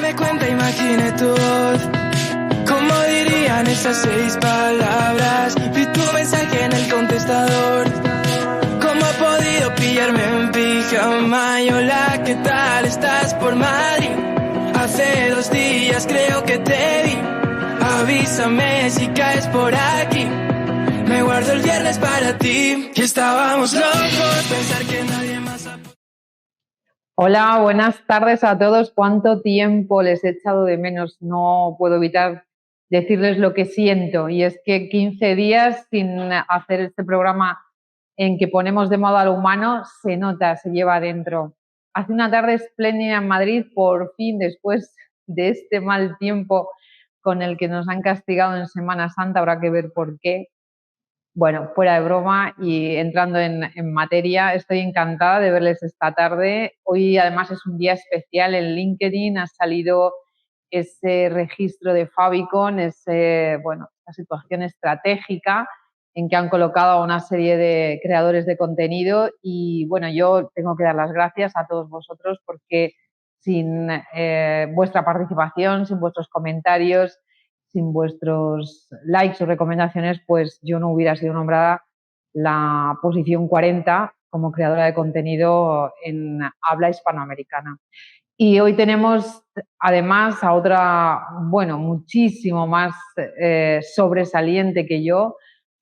darme cuenta imaginé tu voz. ¿Cómo dirían esas 6 palabras? Vi tu mensaje en el contestador. ¿Cómo ha podido pillarme en pijama? Y hola, ¿qué tal? ¿Estás por Madrid? Hace 2 días creo que te vi. Avísame si caes por aquí. Me guardo el viernes para ti. Y estábamos locos, pensar que nadie más... Hola, buenas tardes a todos. ¿Cuánto tiempo les he echado de menos? No puedo evitar decirles lo que siento, y es que 15 días sin hacer este programa en que ponemos de moda lo humano, se nota, se lleva adentro. Hace una tarde espléndida en Madrid, por fin, después de este mal tiempo con el que nos han castigado en Semana Santa, habrá que ver por qué. Bueno, fuera de broma y entrando en materia, estoy encantada de verles esta tarde. Hoy además es un día especial. En LinkedIn ha salido ese registro de Favicon, esa situación estratégica en que han colocado a una serie de creadores de contenido, y bueno, yo tengo que dar las gracias a todos vosotros porque sin vuestra participación, sin vuestros comentarios, sin vuestros likes o recomendaciones, pues yo no hubiera sido nombrada la posición 40 como creadora de contenido en habla hispanoamericana. Y hoy tenemos además a otra, muchísimo más sobresaliente que yo.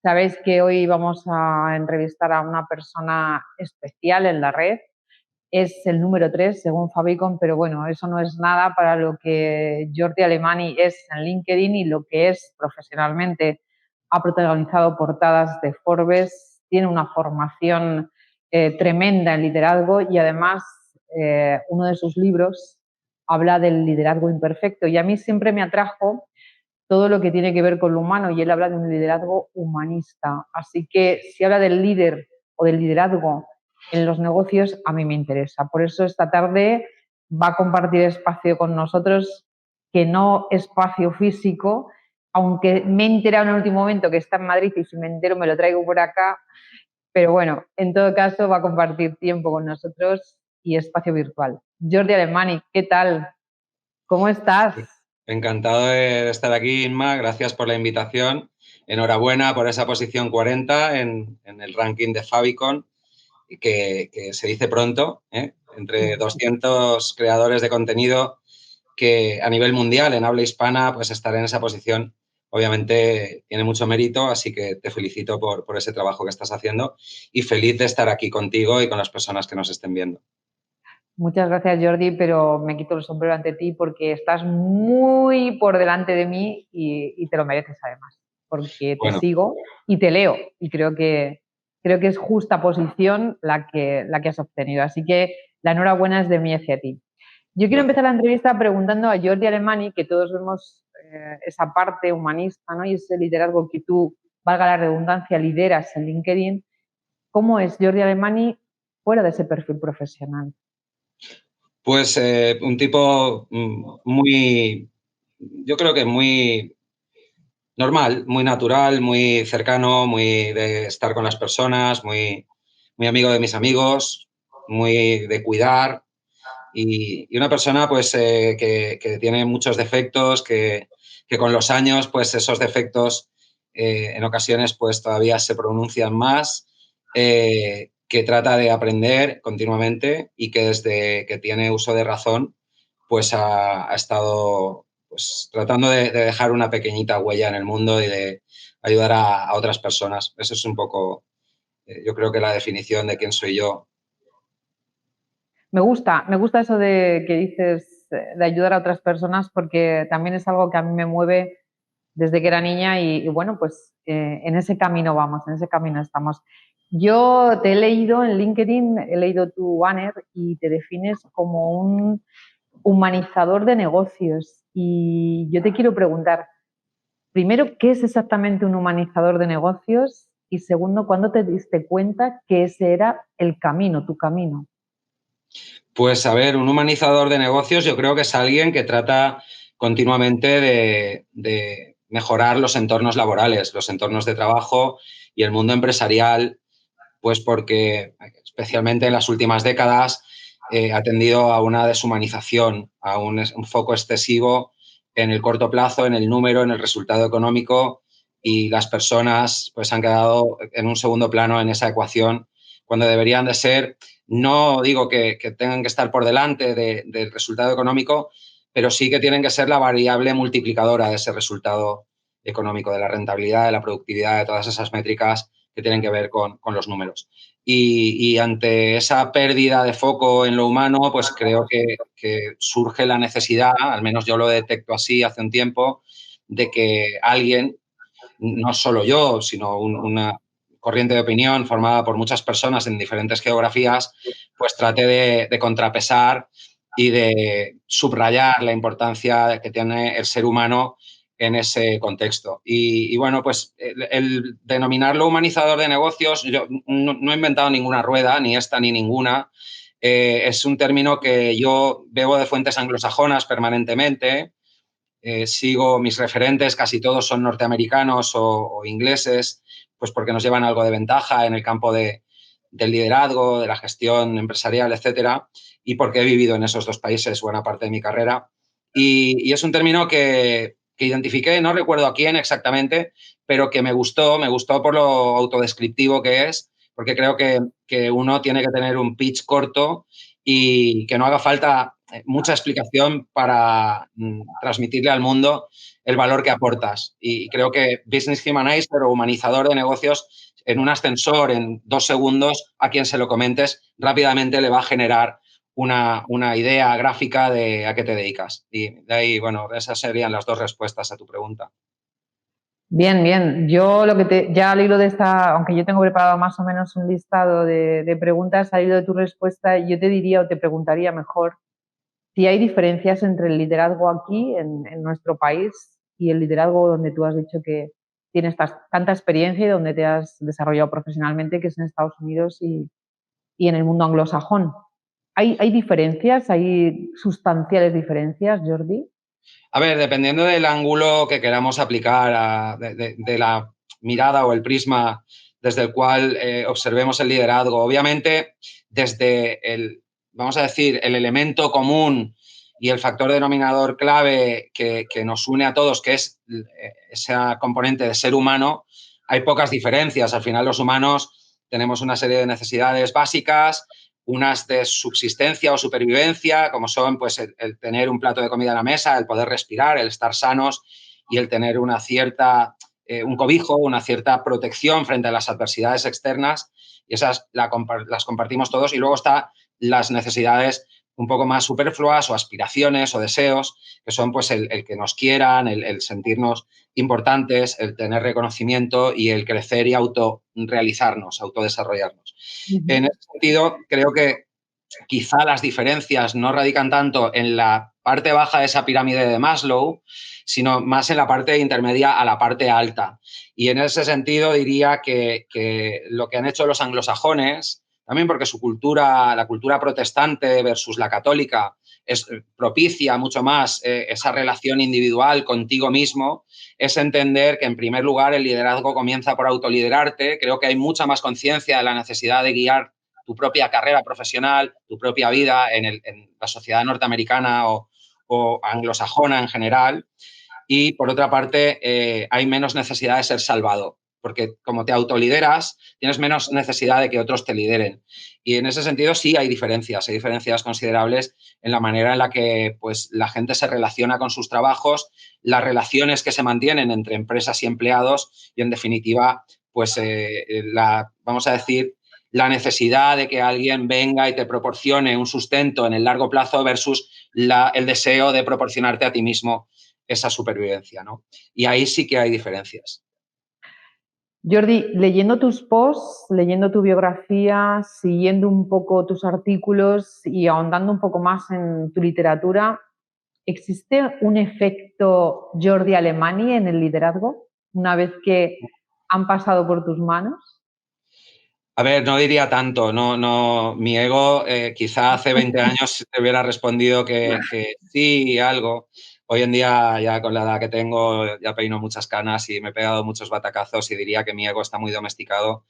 Sabéis que hoy vamos a entrevistar a una persona especial en la red. Es el número 3 según Favicon, pero bueno, eso no es nada para lo que Jordi Alemany es en LinkedIn y lo que es profesionalmente. Ha protagonizado portadas de Forbes, tiene una formación tremenda en liderazgo, y además uno de sus libros habla del liderazgo imperfecto, y a mí siempre me atrajo todo lo que tiene que ver con lo humano, y él habla de un liderazgo humanista. Así que si habla del líder o del liderazgo en los negocios, a mí me interesa. Por eso esta tarde va a compartir espacio con nosotros, que no espacio físico, aunque me he enterado en el último momento que está en Madrid, y si me entero me lo traigo por acá. Pero bueno, en todo caso va a compartir tiempo con nosotros y espacio virtual. Jordi Alemany, ¿qué tal? ¿Cómo estás? Encantado de estar aquí, Inma. Gracias por la invitación. Enhorabuena por esa posición 40 en el ranking de Favicon, que se dice pronto, entre 200 creadores de contenido que a nivel mundial, en habla hispana, pues estar en esa posición obviamente tiene mucho mérito, así que te felicito por ese trabajo que estás haciendo y feliz de estar aquí contigo y con las personas que nos estén viendo. Muchas gracias, Jordi, pero me quito el sombrero ante ti porque estás muy por delante de mí y te lo mereces además, porque te sigo y te leo, y creo que es justa posición la que has obtenido. Así que la enhorabuena es de mí hacia ti. Yo quiero empezar la entrevista preguntando a Jordi Alemany, que todos vemos esa parte humanista, ¿no? Y ese liderazgo que tú, valga la redundancia, lideras en LinkedIn. ¿Cómo es Jordi Alemany fuera de ese perfil profesional? Pues un tipo yo creo que muy normal, muy natural, muy cercano, muy de estar con las personas, muy amigo de mis amigos, muy de cuidar, y una persona pues que tiene muchos defectos, que con los años pues esos defectos en ocasiones pues todavía se pronuncian más, que trata de aprender continuamente y que desde que tiene uso de razón pues ha estado pues tratando de dejar una pequeñita huella en el mundo y de ayudar a otras personas. Eso es un poco, yo creo que la definición de quién soy yo. Me gusta eso de que dices de ayudar a otras personas, porque también es algo que a mí me mueve desde que era niña y bueno, pues en ese camino vamos, en ese camino estamos. Yo te he leído en LinkedIn, he leído tu banner y te defines como un humanizador de negocios, y yo te quiero preguntar, primero, ¿qué es exactamente un humanizador de negocios? Y segundo, ¿cuándo te diste cuenta que ese era el camino, tu camino? Pues a ver, un humanizador de negocios yo creo que es alguien que trata continuamente de mejorar los entornos laborales, los entornos de trabajo y el mundo empresarial, pues porque especialmente en las últimas décadas ha tendido a una deshumanización, a un foco excesivo en el corto plazo, en el número, en el resultado económico, y las personas pues han quedado en un segundo plano en esa ecuación, cuando deberían de ser, no digo que tengan que estar por delante del resultado económico, pero sí que tienen que ser la variable multiplicadora de ese resultado económico, de la rentabilidad, de la productividad, de todas esas métricas que tienen que ver con los números. Y ante esa pérdida de foco en lo humano, pues creo que surge la necesidad, al menos yo lo detecto así hace un tiempo, de que alguien, no solo yo, sino una corriente de opinión formada por muchas personas en diferentes geografías, pues trate de contrapesar y de subrayar la importancia que tiene el ser humano en ese contexto. Y bueno, pues el denominarlo humanizador de negocios, yo no he inventado ninguna rueda, ni esta ni ninguna. Es un término que yo bebo de fuentes anglosajonas permanentemente. Sigo mis referentes, casi todos son norteamericanos o ingleses, pues porque nos llevan algo de ventaja en el campo del liderazgo, de la gestión empresarial, etcétera, y porque he vivido en esos dos países buena parte de mi carrera. Y es un término que identifiqué, no recuerdo a quién exactamente, pero que me gustó por lo autodescriptivo que es, porque creo que uno tiene que tener un pitch corto y que no haga falta mucha explicación para transmitirle al mundo el valor que aportas. Y creo que Business Humanizer o humanizador de negocios, en un ascensor, en 2 segundos, a quien se lo comentes, rápidamente le va a generar una idea gráfica de a qué te dedicas. Y de ahí, bueno, esas serían las dos respuestas a tu pregunta. Bien, bien. Yo ya al hilo de esta, aunque yo tengo preparado más o menos un listado de preguntas, al hilo de tu respuesta, yo te diría o te preguntaría mejor si hay diferencias entre el liderazgo aquí en nuestro país y el liderazgo donde tú has dicho que tienes tanta experiencia y donde te has desarrollado profesionalmente, que es en Estados Unidos y en el mundo anglosajón. ¿Hay diferencias? ¿Hay sustanciales diferencias, Jordi? A ver, dependiendo del ángulo que queramos aplicar, de la mirada o el prisma desde el cual observemos el liderazgo, obviamente desde vamos a decir, el elemento común y el factor denominador clave que nos une a todos, que es esa componente de ser humano, hay pocas diferencias. Al final los humanos tenemos una serie de necesidades básicas, unas de subsistencia o supervivencia, como son pues, el tener un plato de comida en la mesa, el poder respirar, el estar sanos y el tener una cierta, un cobijo, una cierta protección frente a las adversidades externas. Y esas las compartimos todos. Y luego están las necesidades un poco más superfluas o aspiraciones o deseos, que son pues el que nos quieran, el sentirnos importantes, el tener reconocimiento y el crecer y autorrealizarnos, autodesarrollarnos. En ese sentido, creo que quizá las diferencias no radican tanto en la parte baja de esa pirámide de Maslow, sino más en la parte intermedia a la parte alta. Y en ese sentido diría que lo que han hecho los anglosajones, también porque su cultura, la cultura protestante versus la católica, propicia mucho más esa relación individual contigo mismo, es entender que, en primer lugar, el liderazgo comienza por autoliderarte. Creo que hay mucha más conciencia de la necesidad de guiar tu propia carrera profesional, tu propia vida en la sociedad norteamericana o anglosajona en general. Y, por otra parte, hay menos necesidad de ser salvado, porque como te autolideras, tienes menos necesidad de que otros te lideren. Y en ese sentido sí hay diferencias considerables en la manera en la que pues, la gente se relaciona con sus trabajos, las relaciones que se mantienen entre empresas y empleados y, en definitiva, pues vamos a decir, la necesidad de que alguien venga y te proporcione un sustento en el largo plazo versus el deseo de proporcionarte a ti mismo esa supervivencia, ¿no? Y ahí sí que hay diferencias. Jordi, leyendo tus posts, leyendo tu biografía, siguiendo un poco tus artículos y ahondando un poco más en tu literatura, ¿existe un efecto Jordi Alemany en el liderazgo una vez que han pasado por tus manos? A ver, no diría tanto, no, mi ego quizá hace 20 años te hubiera respondido que sí, algo. Hoy en día, ya con la edad que tengo, ya peino muchas canas y me he pegado muchos batacazos y diría que mi ego está muy domesticado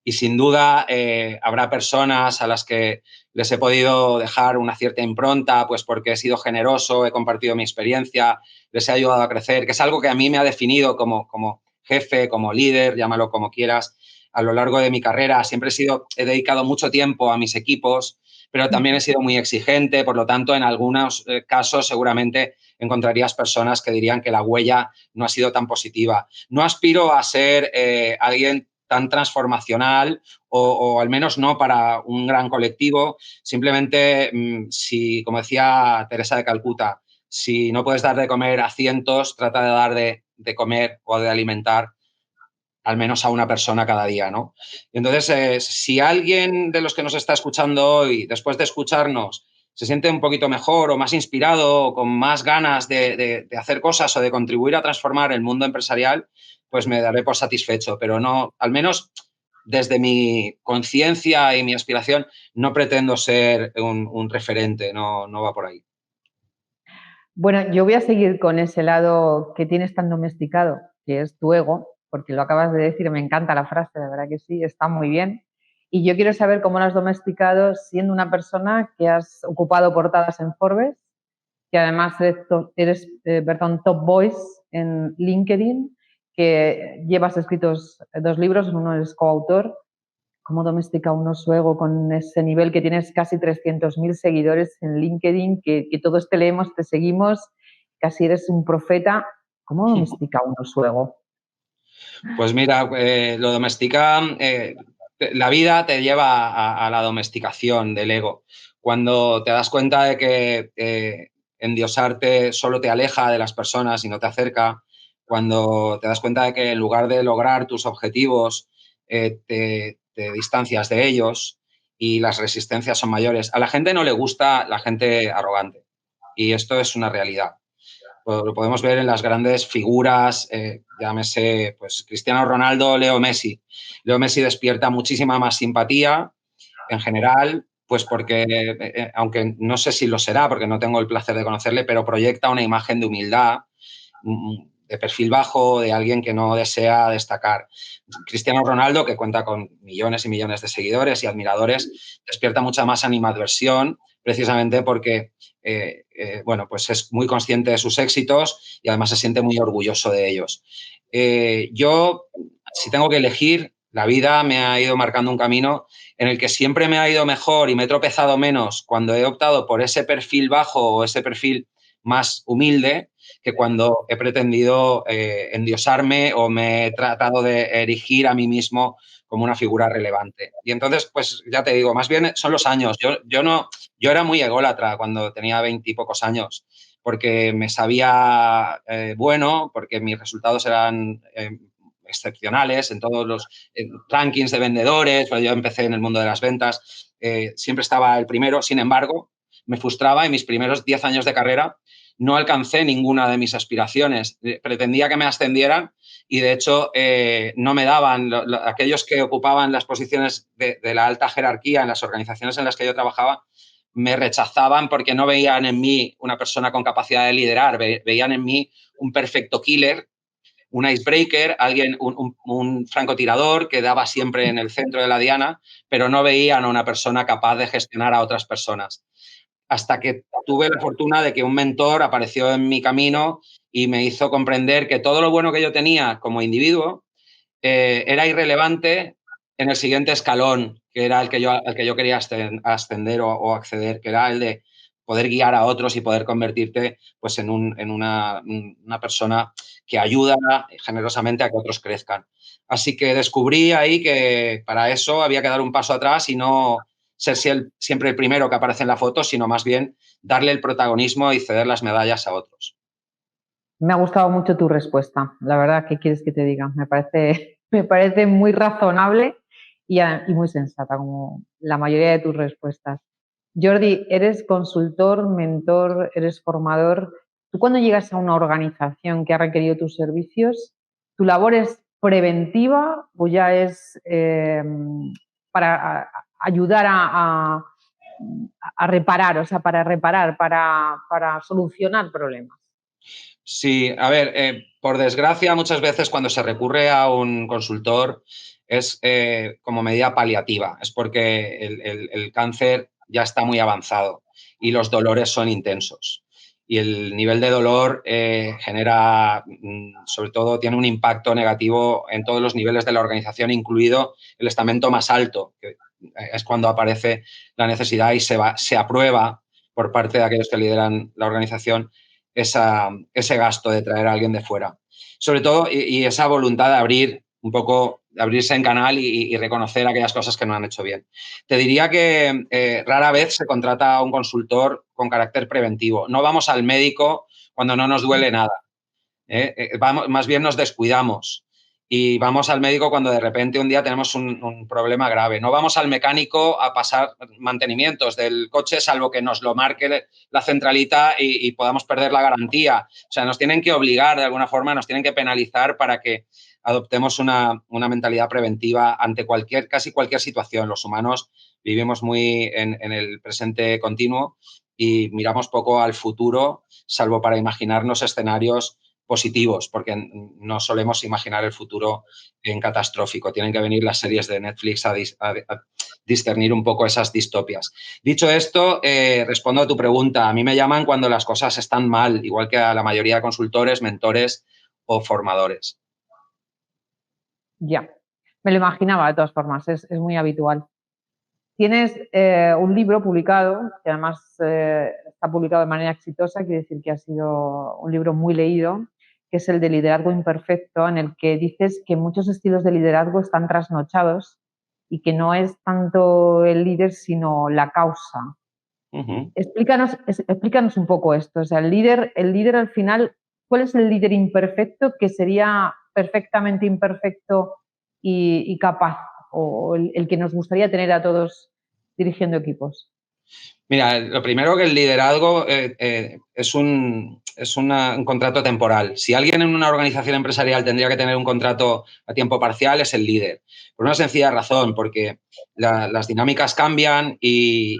y sin duda habrá personas a las que les he podido dejar una cierta impronta, pues porque he sido generoso, he compartido mi experiencia, les he ayudado a crecer, que es algo que a mí me ha definido como jefe, como líder, llámalo como quieras, a lo largo de mi carrera. Siempre he dedicado mucho tiempo a mis equipos, pero también he sido muy exigente, por lo tanto, en algunos casos seguramente encontrarías personas que dirían que la huella no ha sido tan positiva. No aspiro a ser alguien tan transformacional o al menos no para un gran colectivo. Simplemente, si, como decía Teresa de Calcuta, si no puedes dar de comer a cientos, trata de dar de comer o de alimentar al menos a una persona cada día, ¿no? Entonces, si alguien de los que nos está escuchando hoy, después de escucharnos, se siente un poquito mejor o más inspirado o con más ganas de hacer cosas o de contribuir a transformar el mundo empresarial, pues me daré por satisfecho. Pero no, al menos desde mi conciencia y mi aspiración, no pretendo ser un referente, no va por ahí. Bueno, yo voy a seguir con ese lado que tienes tan domesticado, que es tu ego, porque lo acabas de decir, me encanta la frase, de verdad que sí, está muy bien. Y yo quiero saber cómo lo has domesticado siendo una persona que has ocupado portadas en Forbes, que además eres top voice en LinkedIn, que llevas escritos 2 libros, uno eres coautor. ¿Cómo domestica uno su ego con ese nivel que tienes casi 300.000 seguidores en LinkedIn, que todos te leemos, te seguimos, casi eres un profeta? ¿Cómo domestica uno su ego? Pues mira, lo domestica, la vida te lleva a la domesticación del ego. Cuando te das cuenta de que endiosarte solo te aleja de las personas y no te acerca, cuando te das cuenta de que en lugar de lograr tus objetivos, te distancias de ellos y las resistencias son mayores. A la gente no le gusta la gente arrogante y esto es una realidad. Lo podemos ver en las grandes figuras, llámese pues, Cristiano Ronaldo, Leo Messi. Leo Messi despierta muchísima más simpatía en general, pues porque, aunque no sé si lo será, porque no tengo el placer de conocerle, pero proyecta una imagen de humildad, de perfil bajo, de alguien que no desea destacar. Cristiano Ronaldo, que cuenta con millones y millones de seguidores y admiradores, despierta mucha más animadversión, precisamente porque bueno, pues es muy consciente de sus éxitos y además se siente muy orgulloso de ellos. Yo, si tengo que elegir, la vida me ha ido marcando un camino en el que siempre me ha ido mejor y me he tropezado menos cuando he optado por ese perfil bajo o ese perfil más humilde que cuando he pretendido endiosarme o me he tratado de erigir a mí mismo como una figura relevante. Y entonces, pues ya te digo, más bien son los años. Yo era muy ególatra cuando tenía 20 y pocos años, porque me sabía bueno, porque mis resultados eran excepcionales en todos los rankings de vendedores. Yo empecé en el mundo de las ventas, siempre estaba el primero. Sin embargo, me frustraba y mis primeros 10 años de carrera no alcancé ninguna de mis aspiraciones. Pretendía que me ascendieran y, de hecho, no me daban. Aquellos que ocupaban las posiciones de la alta jerarquía en las organizaciones en las que yo trabajaba me rechazaban porque no veían en mí una persona con capacidad de liderar, veían en mí un perfecto killer, un icebreaker, un francotirador que daba siempre en el centro de la diana, pero no veían a una persona capaz de gestionar a otras personas. Hasta que tuve la fortuna de que un mentor apareció en mi camino y me hizo comprender que todo lo bueno que yo tenía como individuo era irrelevante en el siguiente escalón, que era al que yo quería ascender o acceder, que era el de poder guiar a otros y poder convertirte pues, en una persona que ayuda generosamente a que otros crezcan. Así que descubrí ahí que para eso había que dar un paso atrás y no ser siempre el primero que aparece en la foto, sino más bien darle el protagonismo y ceder las medallas a otros. Me ha gustado mucho tu respuesta. La verdad, ¿qué quieres que te diga? Me parece muy razonable y muy sensata, como la mayoría de tus respuestas. Jordi, eres consultor, mentor, eres formador. Tú, cuando llegas a una organización que ha requerido tus servicios, ¿tu labor es preventiva o ya es para ayudar a reparar, o sea, para reparar, para solucionar problemas? Sí, a ver, por desgracia, muchas veces cuando se recurre a un consultor, es como medida paliativa, es porque el cáncer ya está muy avanzado y los dolores son intensos. Y el nivel de dolor genera, sobre todo, tiene un impacto negativo en todos los niveles de la organización, incluido el estamento más alto, que es cuando aparece la necesidad y se aprueba por parte de aquellos que lideran la organización ese gasto de traer a alguien de fuera. Sobre todo, y esa voluntad de abrir un poco, de abrirse en canal y reconocer aquellas cosas que no han hecho bien. Te diría que rara vez se contrata a un consultor con carácter preventivo. No vamos al médico cuando no nos duele nada. Más bien nos descuidamos y vamos al médico cuando de repente un día tenemos un problema grave. No vamos al mecánico a pasar mantenimientos del coche salvo que nos lo marque la centralita y podamos perder la garantía. O sea, nos tienen que obligar de alguna forma, nos tienen que penalizar para que adoptemos una mentalidad preventiva ante casi cualquier situación. Los humanos vivimos muy en el presente continuo y miramos poco al futuro, salvo para imaginarnos escenarios positivos, porque no solemos imaginar el futuro en catastrófico. Tienen que venir las series de Netflix a discernir un poco esas distopias. Dicho esto, respondo a tu pregunta. A mí me llaman cuando las cosas están mal, igual que a la mayoría de consultores, mentores o formadores. Ya, me lo imaginaba de todas formas, es muy habitual. Tienes un libro publicado, que además está publicado de manera exitosa, quiere decir que ha sido un libro muy leído, que es el de Liderazgo Imperfecto, en el que dices que muchos estilos de liderazgo están trasnochados y que no es tanto el líder, sino la causa. Uh-huh. Explícanos un poco esto. O sea, el líder al final, ¿cuál es el líder imperfecto que sería perfectamente imperfecto y capaz? O el que nos gustaría tener a todos dirigiendo equipos. Mira, lo primero que el liderazgo es un contrato temporal. Si alguien en una organización empresarial tendría que tener un contrato a tiempo parcial, es el líder. Por una sencilla razón, porque las dinámicas cambian y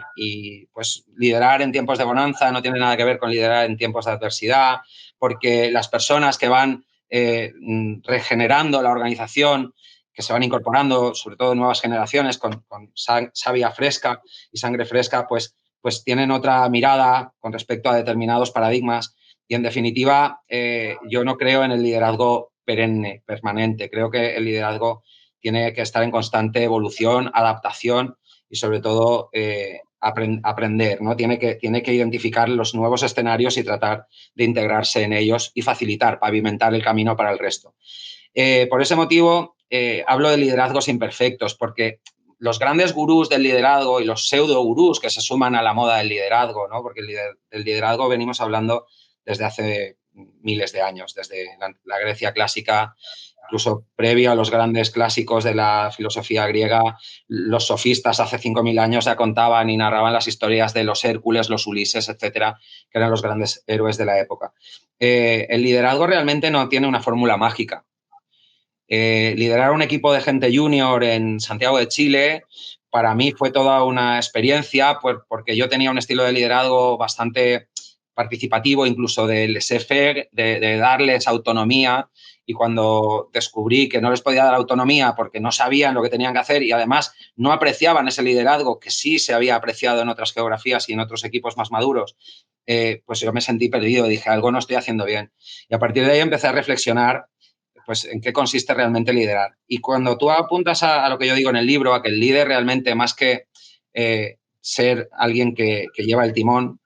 pues liderar en tiempos de bonanza no tiene nada que ver con liderar en tiempos de adversidad, porque las personas que van regenerando la organización, que se van incorporando, sobre todo nuevas generaciones con savia fresca y sangre fresca, pues tienen otra mirada con respecto a determinados paradigmas y, en definitiva, yo no creo en el liderazgo perenne, permanente. Creo que el liderazgo tiene que estar en constante evolución, adaptación y, sobre todo, aprender, ¿no? Tiene que identificar los nuevos escenarios y tratar de integrarse en ellos y facilitar, pavimentar el camino para el resto. Por ese motivo, hablo de liderazgos imperfectos, porque los grandes gurús del liderazgo y los pseudo gurús que se suman a la moda del liderazgo, ¿no? Porque el liderazgo venimos hablando desde hace miles de años, desde la Grecia clásica, incluso previo a los grandes clásicos de la filosofía griega. Los sofistas hace 5.000 años ya contaban y narraban las historias de los Hércules, los Ulises, etcétera, que eran los grandes héroes de la época. El liderazgo realmente no tiene una fórmula mágica. Liderar un equipo de gente junior en Santiago de Chile para mí fue toda una experiencia, porque yo tenía un estilo de liderazgo bastante participativo, incluso de laissez-faire, de darles autonomía, y cuando descubrí que no les podía dar autonomía porque no sabían lo que tenían que hacer y además no apreciaban ese liderazgo que sí se había apreciado en otras geografías y en otros equipos más maduros, pues yo me sentí perdido y dije, algo no estoy haciendo bien. Y a partir de ahí empecé a reflexionar pues en qué consiste realmente liderar. Y cuando tú apuntas a lo que yo digo en el libro, a que el líder realmente, más que ser alguien que lleva el timón,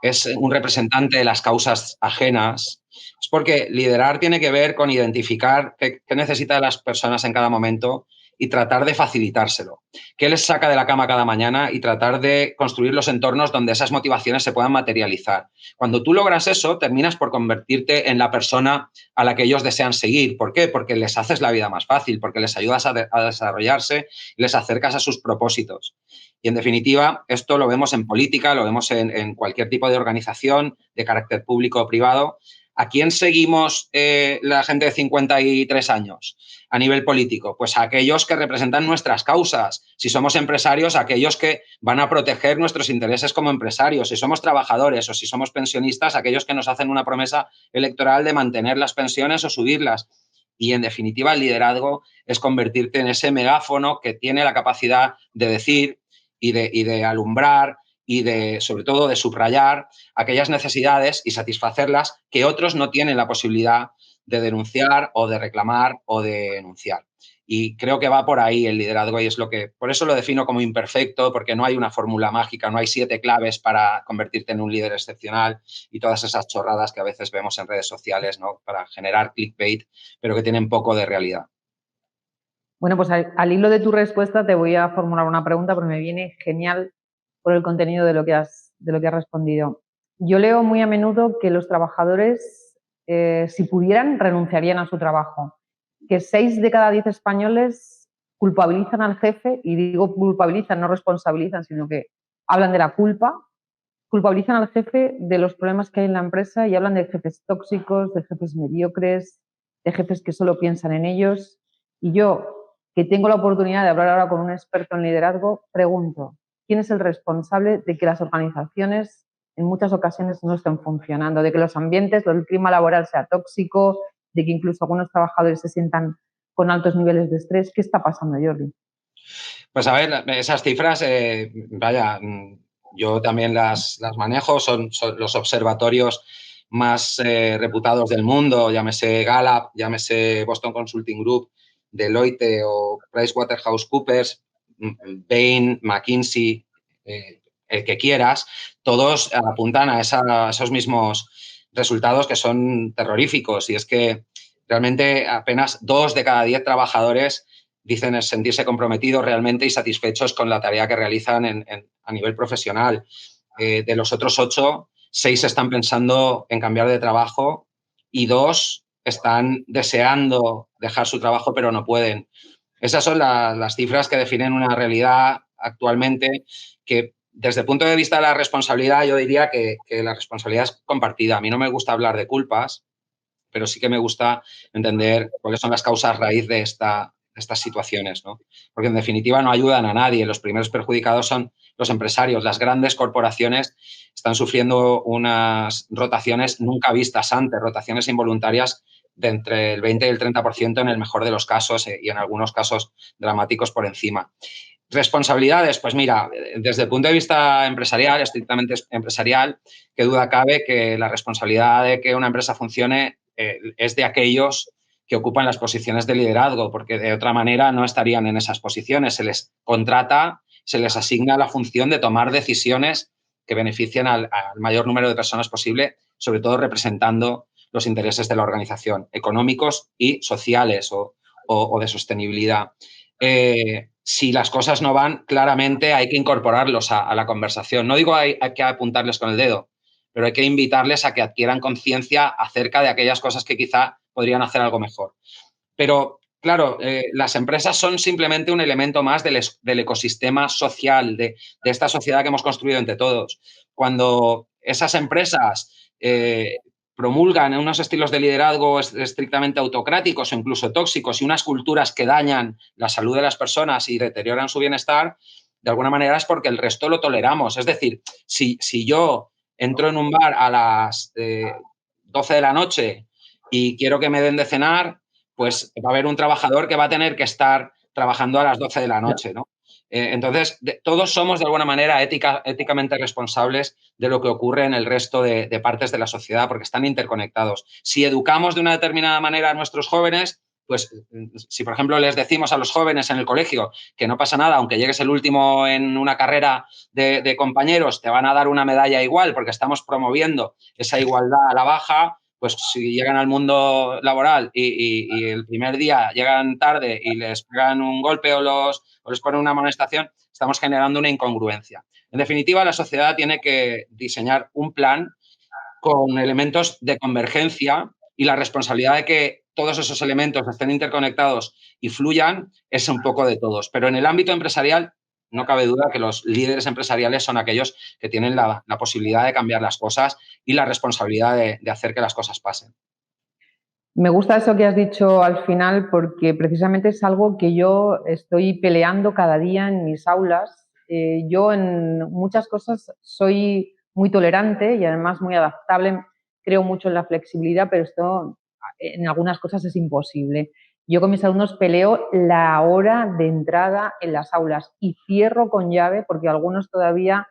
es un representante de las causas ajenas, es porque liderar tiene que ver con identificar qué necesitan las personas en cada momento y tratar de facilitárselo. ¿Qué les saca de la cama cada mañana? Y tratar de construir los entornos donde esas motivaciones se puedan materializar. Cuando tú logras eso, terminas por convertirte en la persona a la que ellos desean seguir. ¿Por qué? Porque les haces la vida más fácil, porque les ayudas a desarrollarse y les acercas a sus propósitos. Y, en definitiva, esto lo vemos en política, lo vemos en cualquier tipo de organización de carácter público o privado. ¿A quién seguimos la gente de 53 años a nivel político? Pues a aquellos que representan nuestras causas. Si somos empresarios, a aquellos que van a proteger nuestros intereses como empresarios. Si somos trabajadores o si somos pensionistas, a aquellos que nos hacen una promesa electoral de mantener las pensiones o subirlas. Y, en definitiva, el liderazgo es convertirte en ese megáfono que tiene la capacidad de decir y de alumbrar y, sobre todo, de subrayar aquellas necesidades y satisfacerlas que otros no tienen la posibilidad de denunciar o de reclamar o de enunciar. Y creo que va por ahí el liderazgo y es por eso lo defino como imperfecto, porque no hay una fórmula mágica, no hay 7 claves para convertirte en un líder excepcional y todas esas chorradas que a veces vemos en redes sociales, ¿no? Para generar clickbait, pero que tienen poco de realidad. Bueno, pues al hilo de tu respuesta te voy a formular una pregunta porque me viene genial por el contenido de lo que has respondido. Yo leo muy a menudo que los trabajadores, si pudieran, renunciarían a su trabajo. Que 6 de cada 10 españoles culpabilizan al jefe, y digo culpabilizan, no responsabilizan, sino que hablan de la culpa, culpabilizan al jefe de los problemas que hay en la empresa y hablan de jefes tóxicos, de jefes mediocres, de jefes que solo piensan en ellos. Y yo, que tengo la oportunidad de hablar ahora con un experto en liderazgo, pregunto, ¿quién es el responsable de que las organizaciones en muchas ocasiones no estén funcionando, de que los ambientes, el clima laboral sea tóxico, de que incluso algunos trabajadores se sientan con altos niveles de estrés? ¿Qué está pasando, Jordi? Pues a ver, esas cifras, vaya, yo también las manejo, son los observatorios más reputados del mundo, llámese Gallup, llámese Boston Consulting Group, Deloitte o PricewaterhouseCoopers, Bain, McKinsey, el que quieras, todos apuntan a esos mismos resultados que son terroríficos. Y es que realmente apenas 2 de cada 10 trabajadores dicen sentirse comprometidos realmente y satisfechos con la tarea que realizan a nivel profesional. De los otros 8, 6 están pensando en cambiar de trabajo y 2 están deseando dejar su trabajo, pero no pueden. Esas son las cifras que definen una realidad actualmente que, desde el punto de vista de la responsabilidad, yo diría que la responsabilidad es compartida. A mí no me gusta hablar de culpas, pero sí que me gusta entender cuáles son las causas raíz de estas situaciones, ¿no? Porque, en definitiva, no ayudan a nadie. Los primeros perjudicados son los empresarios. Las grandes corporaciones están sufriendo unas rotaciones nunca vistas antes, rotaciones involuntarias de entre el 20 y el 30% en el mejor de los casos y en algunos casos dramáticos por encima. Responsabilidades, pues mira, desde el punto de vista empresarial, estrictamente empresarial, qué duda cabe que la responsabilidad de que una empresa funcione es de aquellos que ocupan las posiciones de liderazgo, porque de otra manera no estarían en esas posiciones. Se les contrata, se les asigna la función de tomar decisiones que beneficien al mayor número de personas posible, sobre todo representando los intereses de la organización, económicos y sociales o de sostenibilidad. Si las cosas no van, claramente hay que incorporarlos a la conversación. No digo hay que apuntarles con el dedo, pero hay que invitarles a que adquieran conciencia acerca de aquellas cosas que quizá podrían hacer algo mejor. Pero, claro, las empresas son simplemente un elemento más del ecosistema social, de esta sociedad que hemos construido entre todos. Cuando esas empresas promulgan unos estilos de liderazgo estrictamente autocráticos o incluso tóxicos y unas culturas que dañan la salud de las personas y deterioran su bienestar, de alguna manera es porque el resto lo toleramos. Es decir, si yo entro en un bar a las 12 de la noche y quiero que me den de cenar, pues va a haber un trabajador que va a tener que estar trabajando a las 12 de la noche, ¿no? Entonces, todos somos de alguna manera éticamente responsables de lo que ocurre en el resto de partes de la sociedad, porque están interconectados. Si educamos de una determinada manera a nuestros jóvenes, pues si, por ejemplo, les decimos a los jóvenes en el colegio que no pasa nada, aunque llegues el último en una carrera de compañeros, te van a dar una medalla igual porque estamos promoviendo esa igualdad a la baja, pues si llegan al mundo laboral y el primer día llegan tarde y les pegan un golpe o les ponen una amonestación, estamos generando una incongruencia. En definitiva, la sociedad tiene que diseñar un plan con elementos de convergencia y la responsabilidad de que todos esos elementos estén interconectados y fluyan es un poco de todos. Pero en el ámbito empresarial no cabe duda que los líderes empresariales son aquellos que tienen la posibilidad de cambiar las cosas y la responsabilidad de hacer que las cosas pasen. Me gusta eso que has dicho al final porque precisamente es algo que yo estoy peleando cada día en mis aulas. Yo en muchas cosas soy muy tolerante y además muy adaptable, creo mucho en la flexibilidad, pero esto en algunas cosas es imposible. Yo con mis alumnos peleo la hora de entrada en las aulas y cierro con llave porque algunos todavía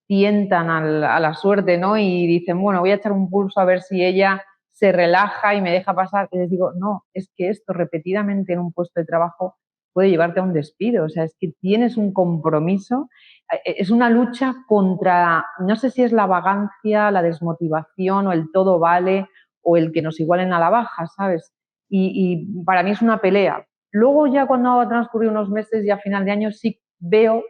tientan a la suerte, ¿no? Y dicen, bueno, voy a echar un pulso a ver si ella se relaja y me deja pasar. Y les digo, no, es que esto repetidamente en un puesto de trabajo puede llevarte a un despido. O sea, es que tienes un compromiso. Es una lucha contra, no sé si es la vagancia, la desmotivación o el todo vale o el que nos igualen a la baja, ¿sabes? Y para mí es una pelea. Luego ya cuando ha transcurrido unos meses y a final de año sí veo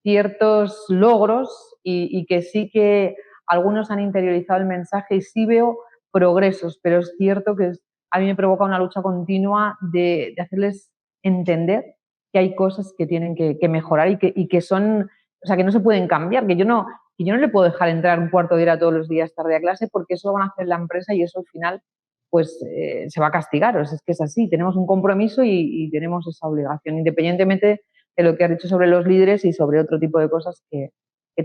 ciertos logros y que sí que algunos han interiorizado el mensaje y sí veo progresos, pero es cierto que a mí me provoca una lucha continua de hacerles entender que hay cosas que tienen que mejorar y que son, o sea, que no se pueden cambiar, que yo no le puedo dejar entrar un cuarto de hora todos los días tarde a clase porque eso lo van a hacer la empresa y eso al final pues se va a castigar, o sea, es que es así, tenemos un compromiso y tenemos esa obligación, independientemente de lo que has dicho sobre los líderes y sobre otro tipo de cosas que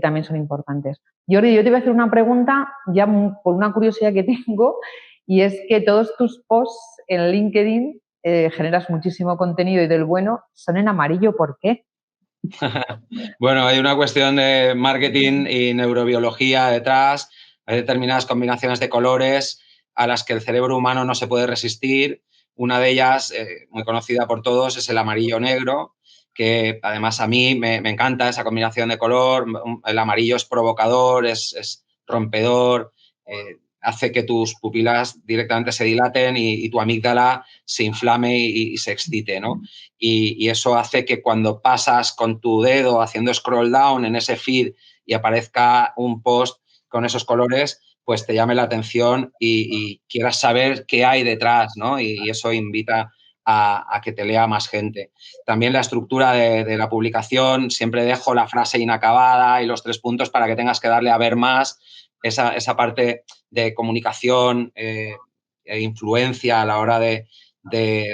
también son importantes. Jordi, yo te voy a hacer una pregunta ya por una curiosidad que tengo y es que todos tus posts en LinkedIn generas muchísimo contenido y del bueno, son en amarillo, ¿por qué? Bueno, hay una cuestión de marketing y neurobiología detrás. Hay determinadas combinaciones de colores a las que el cerebro humano no se puede resistir. Una de ellas, muy conocida por todos, es el amarillo-negro, que además a mí me encanta esa combinación de color. El amarillo es provocador, es rompedor, hace que tus pupilas directamente se dilaten y tu amígdala se inflame y se excite, ¿no? Y eso hace que cuando pasas con tu dedo haciendo scroll down en ese feed y aparezca un post con esos colores, pues te llame la atención y quieras saber qué hay detrás, ¿no? Y eso invita a que te lea más gente. También la estructura de la publicación, siempre dejo la frase inacabada y los 3 puntos para que tengas que darle a ver más. Esa parte de comunicación e influencia a la hora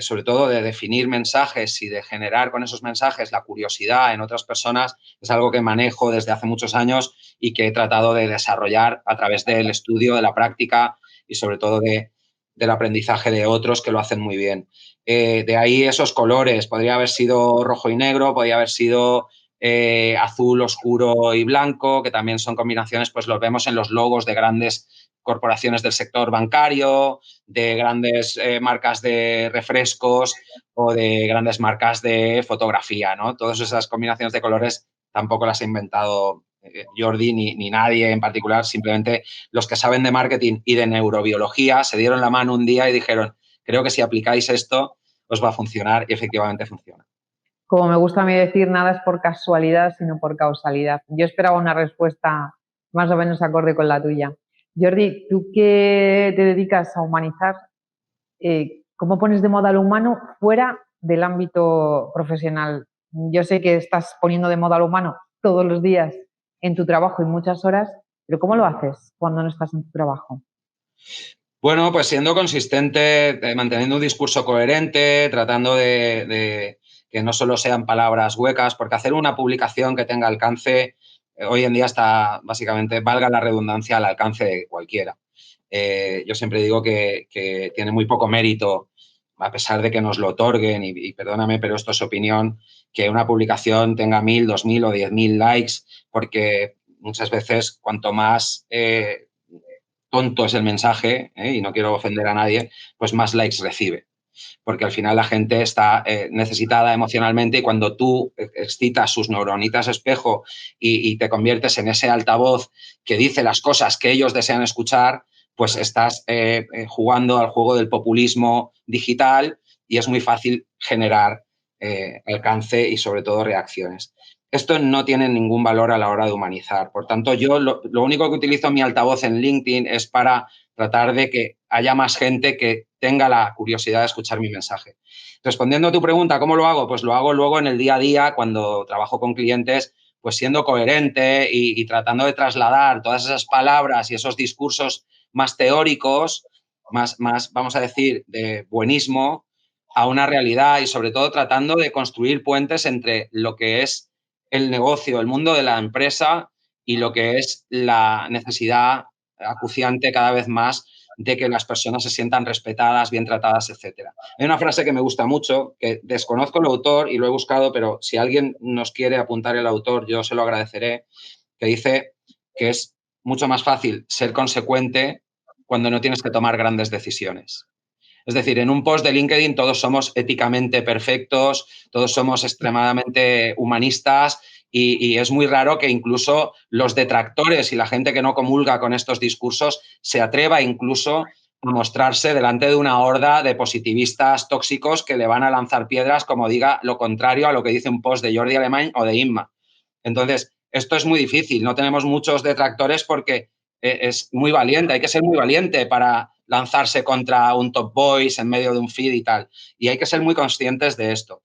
sobre todo de definir mensajes y de generar con esos mensajes la curiosidad en otras personas, es algo que manejo desde hace muchos años y que he tratado de desarrollar a través del estudio, de la práctica y sobre todo del aprendizaje de otros que lo hacen muy bien. De ahí esos colores, podría haber sido rojo y negro, podría haber sido azul oscuro y blanco, que también son combinaciones, pues los vemos en los logos de grandes corporaciones del sector bancario, de grandes marcas de refrescos o de grandes marcas de fotografía, ¿no? Todas esas combinaciones de colores tampoco las ha inventado Jordi ni nadie en particular, simplemente los que saben de marketing y de neurobiología se dieron la mano un día y dijeron, creo que si aplicáis esto os va a funcionar y efectivamente funciona. Como me gusta a mí decir, nada es por casualidad, sino por causalidad. Yo esperaba una respuesta más o menos acorde con la tuya. Jordi, tú que te dedicas a humanizar, ¿cómo pones de moda lo humano fuera del ámbito profesional? Yo sé que estás poniendo de moda lo humano todos los días en tu trabajo y muchas horas, pero ¿cómo lo haces cuando no estás en tu trabajo? Bueno, pues siendo consistente, manteniendo un discurso coherente, tratando de que no solo sean palabras huecas, porque hacer una publicación que tenga alcance hoy en día está básicamente, valga la redundancia, al alcance de cualquiera. Yo siempre digo que tiene muy poco mérito, a pesar de que nos lo otorguen, y perdóname, pero esto es opinión, que una publicación tenga 1.000, 2.000 o 10.000 likes, porque muchas veces cuanto más tonto es el mensaje, y no quiero ofender a nadie, pues más likes recibe. Porque al final la gente está necesitada emocionalmente y cuando tú excitas sus neuronitas espejo y te conviertes en ese altavoz que dice las cosas que ellos desean escuchar, pues estás jugando al juego del populismo digital y es muy fácil generar alcance y sobre todo reacciones. Esto no tiene ningún valor a la hora de humanizar. Por tanto, yo lo único que utilizo mi altavoz en LinkedIn es para tratar de que haya más gente que tenga la curiosidad de escuchar mi mensaje. Respondiendo a tu pregunta, ¿cómo lo hago? Pues lo hago luego en el día a día cuando trabajo con clientes, pues siendo coherente y tratando de trasladar todas esas palabras y esos discursos más teóricos, más, vamos a decir, de buenismo, a una realidad y sobre todo tratando de construir puentes entre lo que es el negocio, el mundo de la empresa y lo que es la necesidad acuciante cada vez más de que las personas se sientan respetadas, bien tratadas, etc. Hay una frase que me gusta mucho, que desconozco el autor y lo he buscado, pero si alguien nos quiere apuntar el autor, yo se lo agradeceré, que dice que es mucho más fácil ser consecuente cuando no tienes que tomar grandes decisiones. Es decir, en un post de LinkedIn todos somos éticamente perfectos, todos somos extremadamente humanistas y es muy raro que incluso los detractores y la gente que no comulga con estos discursos se atreva incluso a mostrarse delante de una horda de positivistas tóxicos que le van a lanzar piedras como diga lo contrario a lo que dice un post de Jordi Alemany o de Inma. Entonces, esto es muy difícil. No tenemos muchos detractores porque es muy valiente. Hay que ser muy valiente para lanzarse contra un top voice en medio de un feed y tal. Y hay que ser muy conscientes de esto.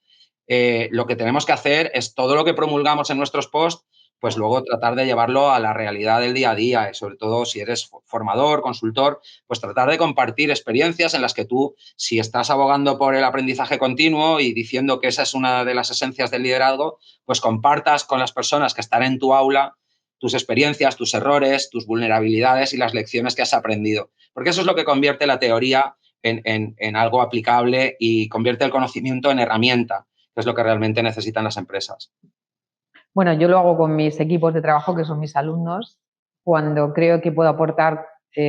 Lo que tenemos que hacer es todo lo que promulgamos en nuestros posts, pues luego tratar de llevarlo a la realidad del día a día, y sobre todo si eres formador, consultor, pues tratar de compartir experiencias en las que tú, si estás abogando por el aprendizaje continuo y diciendo que esa es una de las esencias del liderazgo, pues compartas con las personas que están en tu aula tus experiencias, tus errores, tus vulnerabilidades y las lecciones que has aprendido. Porque eso es lo que convierte la teoría en algo aplicable y convierte el conocimiento en herramienta, que es lo que realmente necesitan las empresas. Bueno, yo lo hago con mis equipos de trabajo, que son mis alumnos, cuando creo que puedo aportar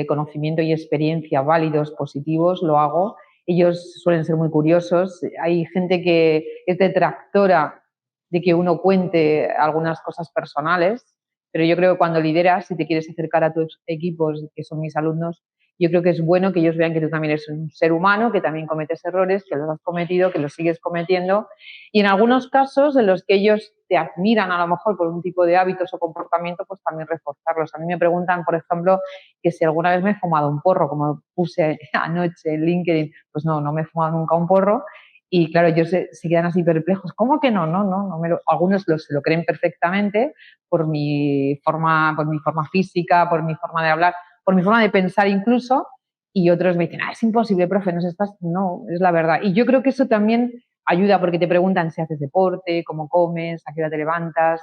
conocimiento y experiencia válidos, positivos, lo hago. Ellos suelen ser muy curiosos. Hay gente que es detractora de que uno cuente algunas cosas personales, pero yo creo que cuando lideras y te quieres acercar a tus equipos, que son mis alumnos, yo creo que es bueno que ellos vean que tú también eres un ser humano, que también cometes errores, que los has cometido, que los sigues cometiendo, y en algunos casos en los que ellos te admiran a lo mejor por un tipo de hábitos o comportamiento, pues también reforzarlos. A mí me preguntan, por ejemplo, que si alguna vez me he fumado un porro, como puse anoche en LinkedIn. Pues no me he fumado nunca un porro. Y claro, ellos se quedan así perplejos. ¿Cómo que no? Algunos se lo creen perfectamente por mi forma física, por mi forma de hablar, por mi forma de pensar incluso, y otros me dicen, es imposible, profe, no, es la verdad. Y yo creo que eso también ayuda, porque te preguntan si haces deporte, cómo comes, a qué hora te levantas,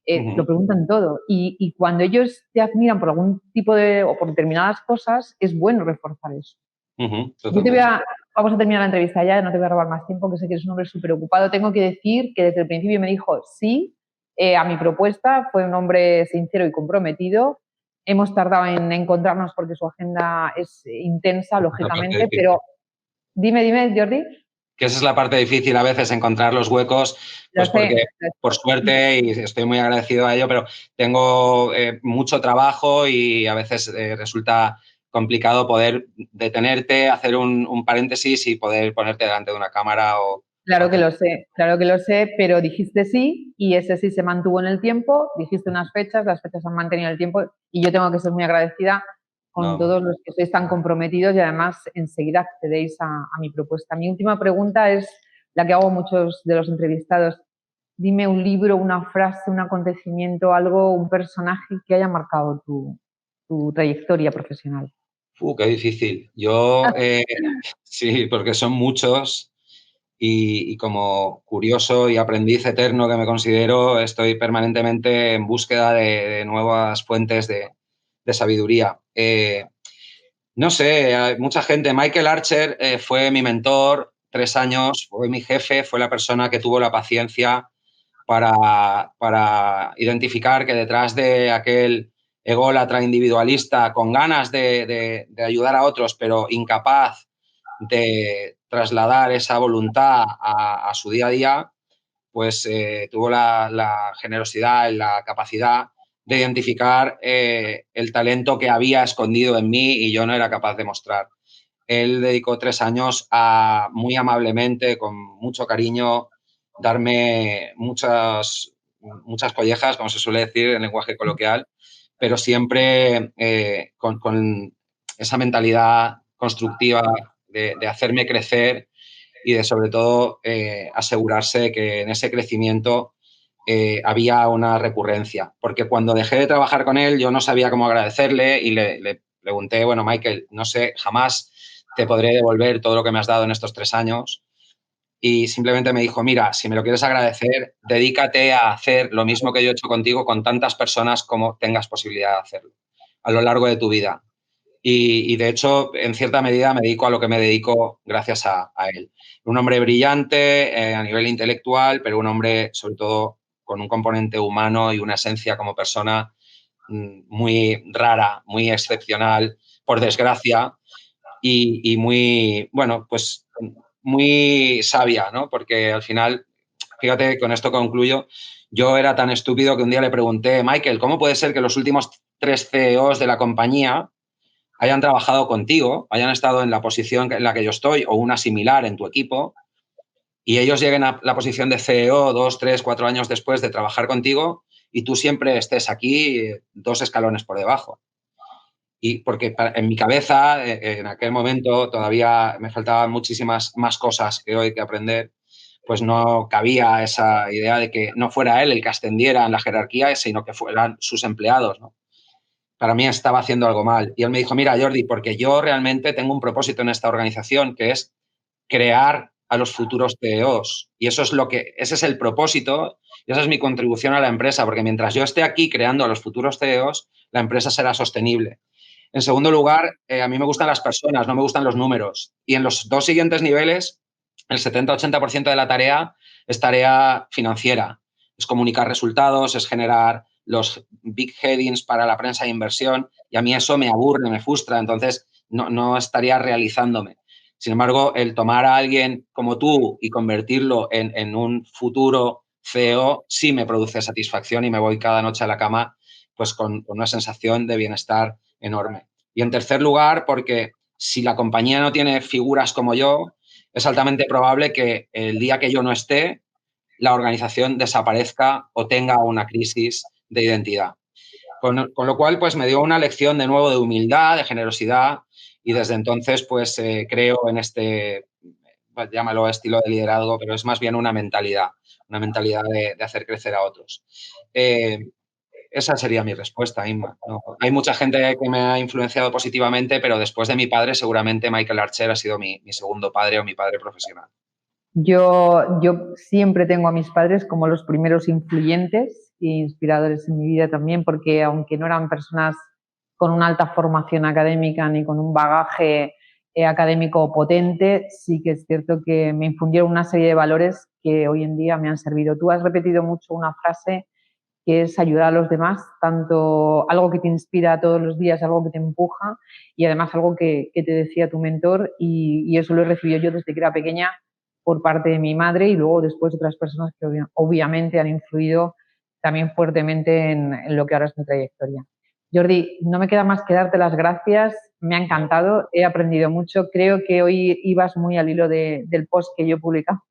lo preguntan todo. Y cuando ellos te admiran por algún tipo o por determinadas cosas, es bueno reforzar eso. Vamos a terminar la entrevista ya, no te voy a robar más tiempo, que sé que eres un hombre súper ocupado. Tengo que decir que desde el principio me dijo sí a mi propuesta, fue un hombre sincero y comprometido. Hemos tardado en encontrarnos porque su agenda es intensa, lógicamente, pero dime, Jordi. Que esa es la parte difícil a veces, encontrar los huecos, pues porque por suerte, y estoy muy agradecido a ello, pero tengo mucho trabajo y a veces resulta complicado poder detenerte, hacer un paréntesis y poder ponerte delante de una cámara o... Claro que lo sé, pero dijiste sí y ese sí se mantuvo en el tiempo, dijiste unas fechas, las fechas han mantenido el tiempo y yo tengo que ser muy agradecida con todos los que sois tan comprometidos y además enseguida accedéis a mi propuesta. Mi última pregunta es la que hago a muchos de los entrevistados. Dime un libro, una frase, un acontecimiento, algo, un personaje que haya marcado tu trayectoria profesional. Qué difícil. Yo, sí, porque son muchos y como curioso y aprendiz eterno que me considero, estoy permanentemente en búsqueda de nuevas fuentes de sabiduría. No sé, hay mucha gente. Michael Archer fue mi mentor 3 años, fue mi jefe, fue la persona que tuvo la paciencia para identificar que detrás de aquel ególatra individualista con ganas de ayudar a otros, pero incapaz de trasladar esa voluntad a su día a día, pues tuvo la generosidad y la capacidad de identificar el talento que había escondido en mí y yo no era capaz de mostrar. Él dedicó 3 años a, muy amablemente, con mucho cariño, darme muchas collejas, como se suele decir en lenguaje coloquial, pero siempre con esa mentalidad constructiva de hacerme crecer y de, sobre todo, asegurarse de que en ese crecimiento había una recurrencia. Porque cuando dejé de trabajar con él, yo no sabía cómo agradecerle y le pregunté, bueno, Michael, no sé, jamás te podré devolver todo lo que me has dado en estos 3 años. Y simplemente me dijo, mira, si me lo quieres agradecer, dedícate a hacer lo mismo que yo he hecho contigo con tantas personas como tengas posibilidad de hacerlo a lo largo de tu vida. y de hecho, en cierta medida me dedico a lo que me dedico gracias a él. Un hombre brillante a nivel intelectual, pero un hombre sobre todo con un componente humano y una esencia como persona muy rara, muy excepcional, por desgracia, y muy, bueno, pues muy sabia, ¿no? Porque al final, fíjate, con esto concluyo, yo era tan estúpido que un día le pregunté, Michael, ¿cómo puede ser que los últimos 3 CEOs de la compañía hayan trabajado contigo, hayan estado en la posición en la que yo estoy o una similar en tu equipo y ellos lleguen a la posición de CEO 2, 3, 4 años después de trabajar contigo y tú siempre estés aquí 2 escalones por debajo? Y porque en mi cabeza, en aquel momento, todavía me faltaban muchísimas más cosas que hoy que aprender, pues no cabía esa idea de que no fuera él el que ascendiera en la jerarquía, sino que fueran sus empleados, ¿no? Para mí estaba haciendo algo mal. Y él me dijo, mira, Jordi, porque yo realmente tengo un propósito en esta organización, que es crear a los futuros CEOs. Y eso es ese es el propósito y esa es mi contribución a la empresa, porque mientras yo esté aquí creando a los futuros CEOs, la empresa será sostenible. En segundo lugar, a mí me gustan las personas, no me gustan los números. Y en los 2 siguientes niveles, el 70-80% de la tarea es tarea financiera. Es comunicar resultados, es generar los big headings para la prensa de inversión y a mí eso me aburre, me frustra, entonces no estaría realizándome. Sin embargo, el tomar a alguien como tú y convertirlo en un futuro CEO sí me produce satisfacción y me voy cada noche a la cama pues con una sensación de bienestar enorme. Y en tercer lugar, porque si la compañía no tiene figuras como yo, es altamente probable que el día que yo no esté, la organización desaparezca o tenga una crisis de identidad. Con lo cual, pues me dio una lección de nuevo de humildad, de generosidad y desde entonces, pues creo en este, pues, llámalo estilo de liderazgo, pero es más bien una mentalidad de hacer crecer a otros. Esa sería mi respuesta, Inma. No, hay mucha gente que me ha influenciado positivamente, pero después de mi padre, seguramente Michael Archer ha sido mi segundo padre o mi padre profesional. Yo siempre tengo a mis padres como los primeros influyentes e inspiradores en mi vida también, porque aunque no eran personas con una alta formación académica ni con un bagaje académico potente, sí que es cierto que me infundieron una serie de valores que hoy en día me han servido. Tú has repetido mucho una frase que es ayudar a los demás, tanto algo que te inspira todos los días, algo que te empuja y además algo que te decía tu mentor y eso lo he recibido yo desde que era pequeña por parte de mi madre y luego después otras personas que obviamente han influido también fuertemente en lo que ahora es mi trayectoria. Jordi, no me queda más que darte las gracias, me ha encantado, he aprendido mucho, creo que hoy ibas muy al hilo del post que yo he publicado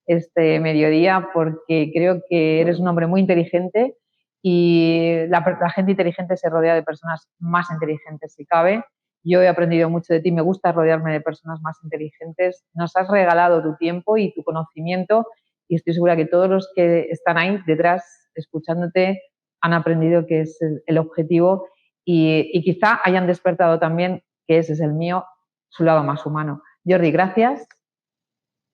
este mediodía porque creo que eres un hombre muy inteligente y la gente inteligente se rodea de personas más inteligentes si cabe. Yo he aprendido mucho de ti, me gusta rodearme de personas más inteligentes. Nos has regalado tu tiempo y tu conocimiento y estoy segura que todos los que están ahí detrás escuchándote han aprendido que es el objetivo y quizá hayan despertado también, que ese es el mío, su lado más humano. Jordi, gracias.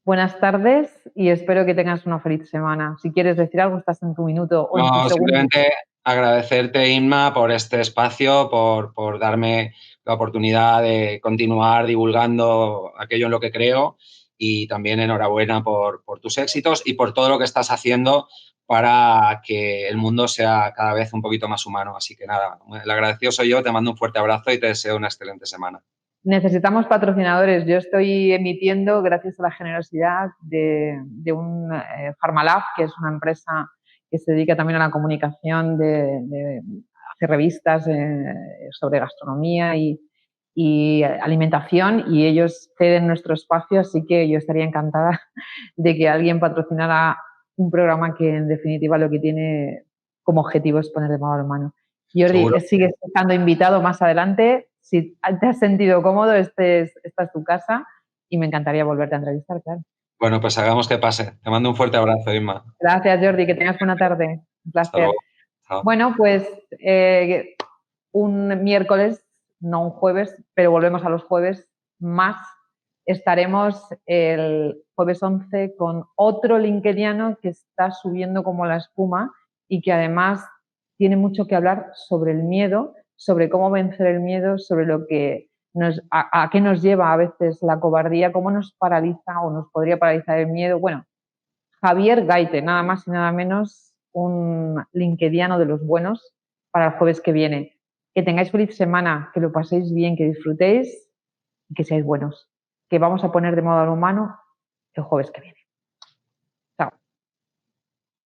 Buenas tardes y espero que tengas una feliz semana. Si quieres decir algo, estás en tu minuto o en tu segundo. Simplemente agradecerte, Inma, por este espacio, por darme la oportunidad de continuar divulgando aquello en lo que creo y también enhorabuena por tus éxitos y por todo lo que estás haciendo para que el mundo sea cada vez un poquito más humano. Así que nada, el agradecido soy yo, te mando un fuerte abrazo y te deseo una excelente semana. Necesitamos patrocinadores. Yo estoy emitiendo, gracias a la generosidad de un Pharmalab, que es una empresa que se dedica también a la comunicación, hace revistas sobre gastronomía y alimentación, y ellos ceden nuestro espacio, así que yo estaría encantada de que alguien patrocinara un programa que en definitiva lo que tiene como objetivo es poner de mano a mano. Jordi, sigues estando invitado más adelante. Si te has sentido cómodo, esta es tu casa y me encantaría volverte a entrevistar, claro. Bueno, pues hagamos que pase. Te mando un fuerte abrazo, Inma. Gracias, Jordi, que tengas buena tarde. Un placer. Bueno, pues un miércoles, no un jueves, pero volvemos a los jueves más. Estaremos el jueves 11 con otro linkediano que está subiendo como la espuma y que además tiene mucho que hablar sobre el miedo, sobre cómo vencer el miedo, sobre lo que a qué nos lleva a veces la cobardía, cómo nos paraliza o nos podría paralizar el miedo. Bueno, Javier Gaite, nada más y nada menos, un linkediano de los buenos para el jueves que viene. Que tengáis feliz semana, que lo paséis bien, que disfrutéis y que seáis buenos. Que vamos a poner de moda lo humano el jueves que viene.